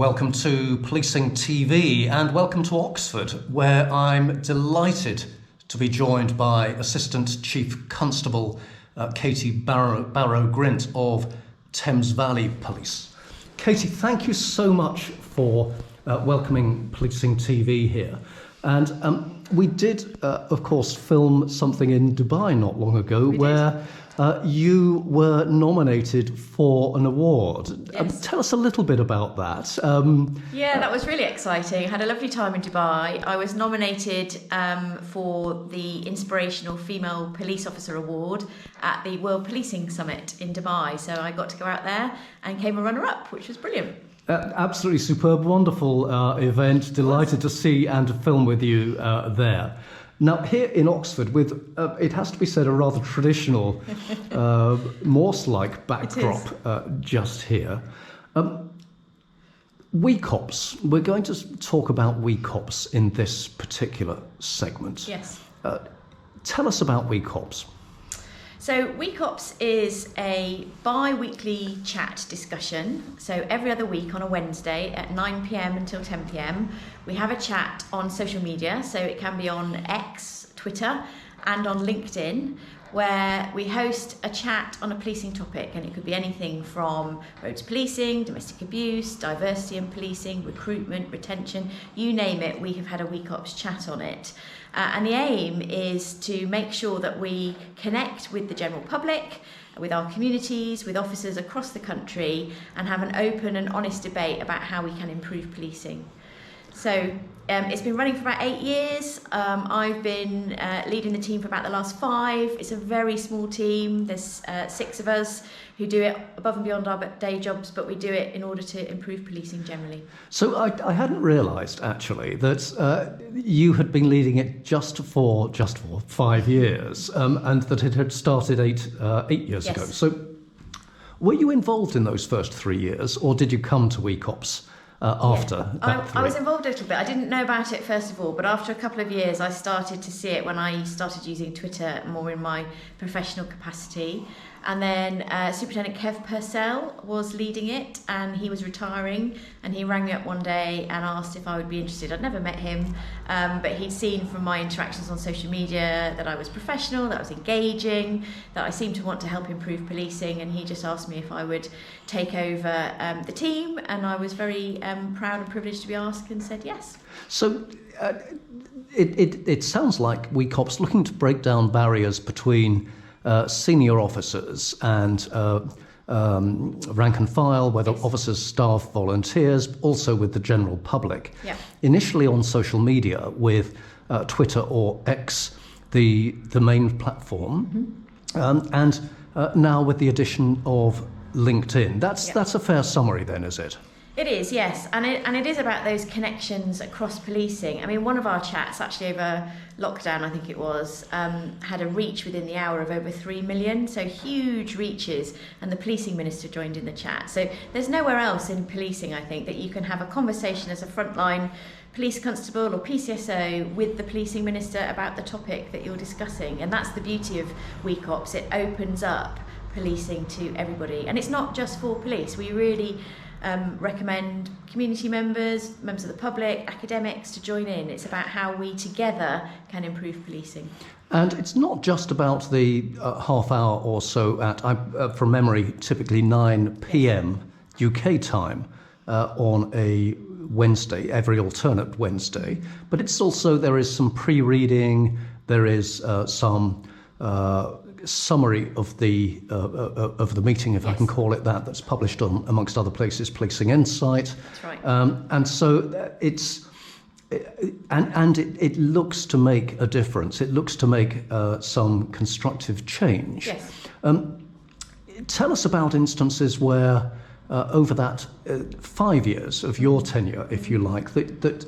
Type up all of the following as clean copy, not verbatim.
welcome to Policing TV and welcome to Oxford, where I'm delighted to be joined by Assistant Chief Constable Katy Barrow-Grint of Thames Valley Police. Katy, thank you so much for welcoming Policing TV here. And we did, of course, film something in Dubai not long ago where you were nominated for an award. Yes. Tell us a little bit about that. Yeah, that was really exciting. I had a lovely time in Dubai. I was nominated for the Inspirational Female Police Officer Award at the World Policing Summit in Dubai. So I got to go out there and came a runner-up, which was brilliant. Absolutely superb, wonderful event. Delighted to see and to film with you there. Now, here in Oxford, with, it has to be said, a rather traditional, Morse-like backdrop just here. WeCops. We're going to talk about WeCops in this particular segment. Yes. Tell us about WeCops. So WeCops is a bi-weekly chat discussion. So every other week on a Wednesday at 9 p.m. until 10 p.m. we have a chat on social media. So it can be on X, Twitter, and on LinkedIn, where we host a chat on a policing topic, and it could be anything from roads policing, domestic abuse, diversity in policing, recruitment, retention, you name it, we have had a WeCops chat on it. And the aim is to make sure that we connect with the general public, with our communities, with officers across the country, and have an open and honest debate about how we can improve policing. So it's been running for about 8 years. I've been leading the team for about the last 5. It's a very small team. There's 6 of us who do it above and beyond our day jobs, but we do it in order to improve policing generally. So I hadn't realised, actually, that you had been leading it just for 5 years, and that it had started 8 years ago. So were you involved in those first 3 years, or did you come to WeCops after that 3? I was involved a little bit. I didn't know about it first of all, but after a couple of years I started to see it when I started using Twitter more in my professional capacity. And then Superintendent Kev Purcell was leading it, and he was retiring, and he rang me up one day and asked if I would be interested. I'd never met him, but he'd seen from my interactions on social media that I was professional, that I was engaging, that I seemed to want to help improve policing, and he just asked me if I would take over the team, and I was very proud and privileged to be asked, and said yes. So it sounds like WeCops looking to break down barriers between senior officers and rank and file, whether officers, staff, volunteers, also with the general public. Yeah. Initially on social media with Twitter or X, the main platform, and now with the addition of LinkedIn. That's a fair summary then, is it? It is, yes, and it is about those connections across policing. I mean, one of our chats, actually over lockdown, I think it was, had a reach within the hour of over 3 million, so huge reaches, and the policing minister joined in the chat. So there's nowhere else in policing, I think, that you can have a conversation as a frontline police constable or PCSO with the policing minister about the topic that you're discussing, and that's the beauty of WeCops. It opens up policing to everybody, and it's not just for police. We really recommend community members, members of the public, academics to join in. It's about how we together can improve policing. And it's not just about the half hour or so at, from memory, typically 9 p.m. UK time on a Wednesday, every alternate Wednesday, but it's also, there is some pre-reading, there is some summary of the meeting, if I can call it that, that's published on, amongst other places, Policing Insight. That's right. And so it looks to make a difference. It looks to make some constructive change. Yes. Tell us about instances where over that 5 years of your tenure, if you like, that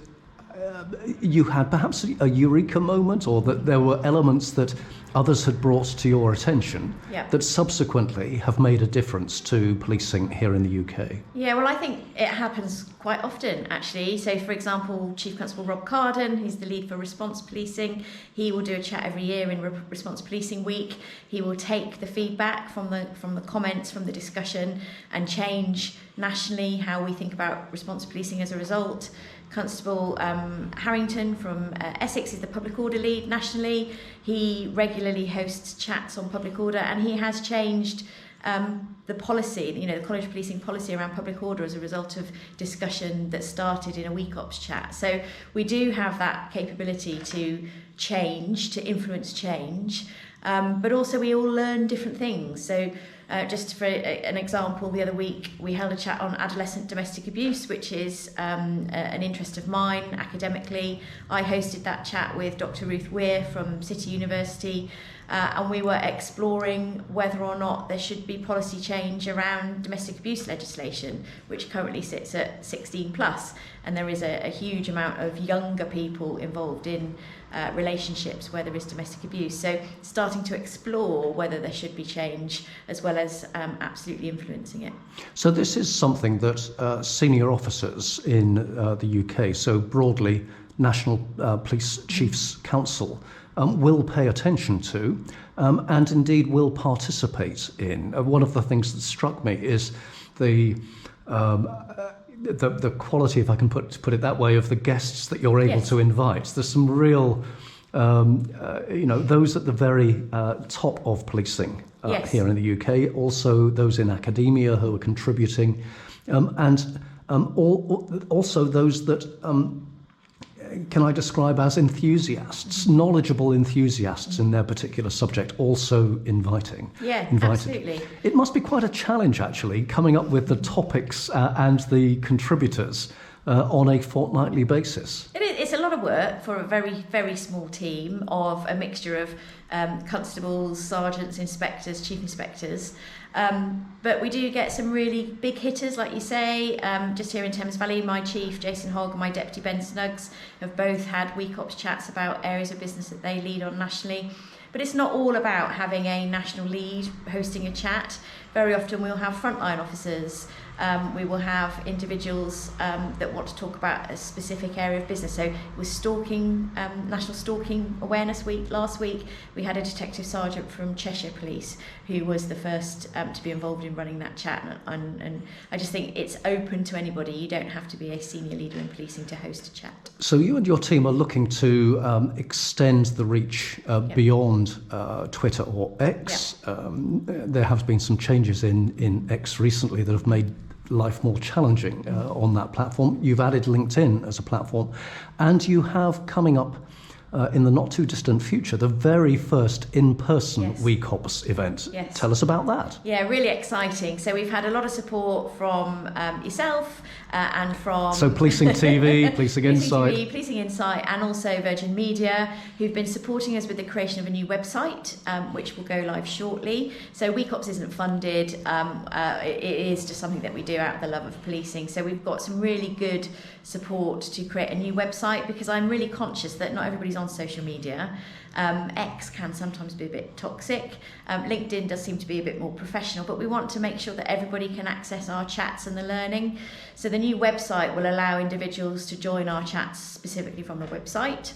you had perhaps a eureka moment, or that there were elements that others had brought to your attention Yeah. that subsequently have made a difference to policing here in the UK? Yeah, well, I think it happens quite often, actually. So, for example, Chief Constable Rob Carden, who's the lead for response policing, he will do a chat every year in Response Policing Week. He will take the feedback from the comments, from the discussion, and change nationally how we think about response policing as a result. Constable Harrington from Essex is the public order lead nationally. He regularly hosts chats on public order, and he has changed the policy, the college policing policy around public order as a result of discussion that started in a WeCops chat. So we do have that capability to change, to influence change, but also we all learn different things. So just for an example, the other week we held a chat on adolescent domestic abuse, which is an interest of mine academically. I hosted that chat with Dr. Ruth Weir from City University, and we were exploring whether or not there should be policy change around domestic abuse legislation, which currently sits at 16 plus, and there is a huge amount of younger people involved in relationships where there is domestic abuse. So starting to explore whether there should be change as well as absolutely influencing it. So this is something that senior officers in the UK, so broadly National Police Chiefs Council, will pay attention to and indeed will participate in. One of the things that struck me is the quality, if I can put it that way, of the guests that you're able to invite. There's some real, those at the very top of policing here in the UK, also those in academia who are contributing, and also those that can I describe as enthusiasts, knowledgeable enthusiasts in their particular subject, also invited. Absolutely. It must be quite a challenge, actually, coming up with the topics and the contributors on a fortnightly basis. It's a lot of work for a very, very small team of a mixture of constables, sergeants, inspectors, chief inspectors. But we do get some really big hitters, like you say. Just here in Thames Valley, my chief, Jason Hogg, and my deputy, Ben Snuggs, have both had WeCops chats about areas of business that they lead on nationally. But it's not all about having a national lead hosting a chat. Very often we'll have frontline officers. We will have individuals that want to talk about a specific area of business. So with stalking, National Stalking Awareness Week last week, we had a detective sergeant from Cheshire Police who was the first to be involved in running that chat. And I just think it's open to anybody. You don't have to be a senior leader in policing to host a chat. So you and your team are looking to extend the reach beyond Twitter or X. There have been some changes in X recently that have made life more challenging on that platform. You've added LinkedIn as a platform, and you have coming up in the not too distant future the very first in-person WeCops event. Tell us about that. Yeah, really exciting. So we've had a lot of support from yourself and from Policing TV, Policing Insight. TV, Policing Insight, and also Virgin Media, who've been supporting us with the creation of a new website, which will go live shortly. So WeCops isn't funded. It is just something that we do out of the love of policing. So we've got some really good support to create a new website, because I'm really conscious that not everybody's on social media. X can sometimes be a bit toxic. LinkedIn does seem to be a bit more professional, but we want to make sure that everybody can access our chats and the learning. So the new website will allow individuals to join our chats specifically from the website.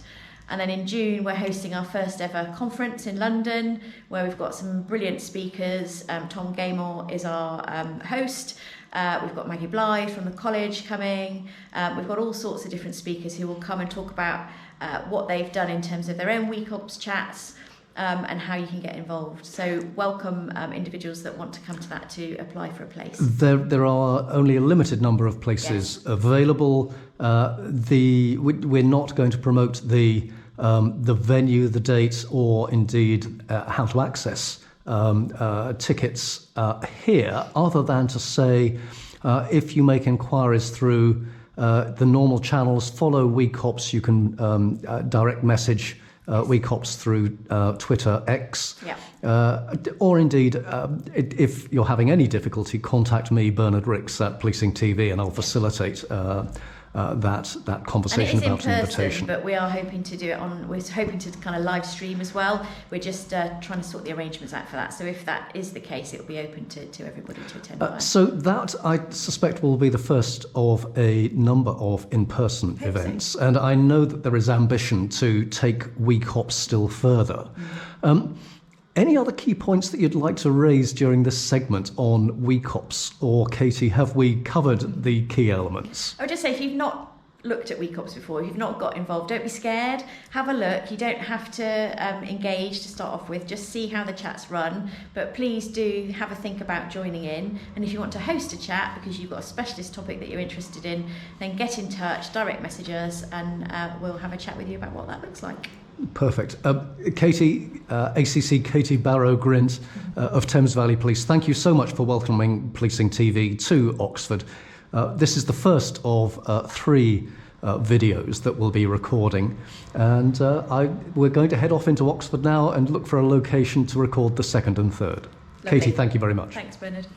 And then in June, we're hosting our first ever conference in London, where we've got some brilliant speakers. Tom Gaymore is our host. We've got Maggie Blythe from the college coming. We've got all sorts of different speakers who will come and talk about what they've done in terms of their own WeCops chats and how you can get involved. So welcome individuals that want to come to that to apply for a place. There are only a limited number of places available. We're not going to promote the venue, the date, or indeed how to access tickets here, other than to say if you make inquiries through the normal channels, follow WeCops, you can direct message WeCops through Twitter, X, or indeed, if you're having any difficulty, contact me, Bernard Ricks, at Policing TV, and I'll facilitate that conversation about in person, invitation. But we are hoping to do it we're hoping to kind of live stream as well. We're just trying to sort the arrangements out for that. So if that is the case, it will be open to everybody to attend. So that, I suspect, will be the first of a number of in-person events. And I know that there is ambition to take WeCops still further. Any other key points that you'd like to raise during this segment on WeCops? Or, Katy, have we covered the key elements? I would just say, if you've not looked at WeCops before, if you've not got involved, don't be scared. Have a look. You don't have to engage to start off with. Just see how the chats run. But please do have a think about joining in. And if you want to host a chat because you've got a specialist topic that you're interested in, then get in touch, direct message us, and we'll have a chat with you about what that looks like. Perfect. Katy, ACC Katy Barrow-Grint of Thames Valley Police, thank you so much for welcoming Policing TV to Oxford. This is the first of 3 videos that we'll be recording, and we're going to head off into Oxford now and look for a location to record the second and third. Lovely. Katy, thank you very much. Thanks, Bernard.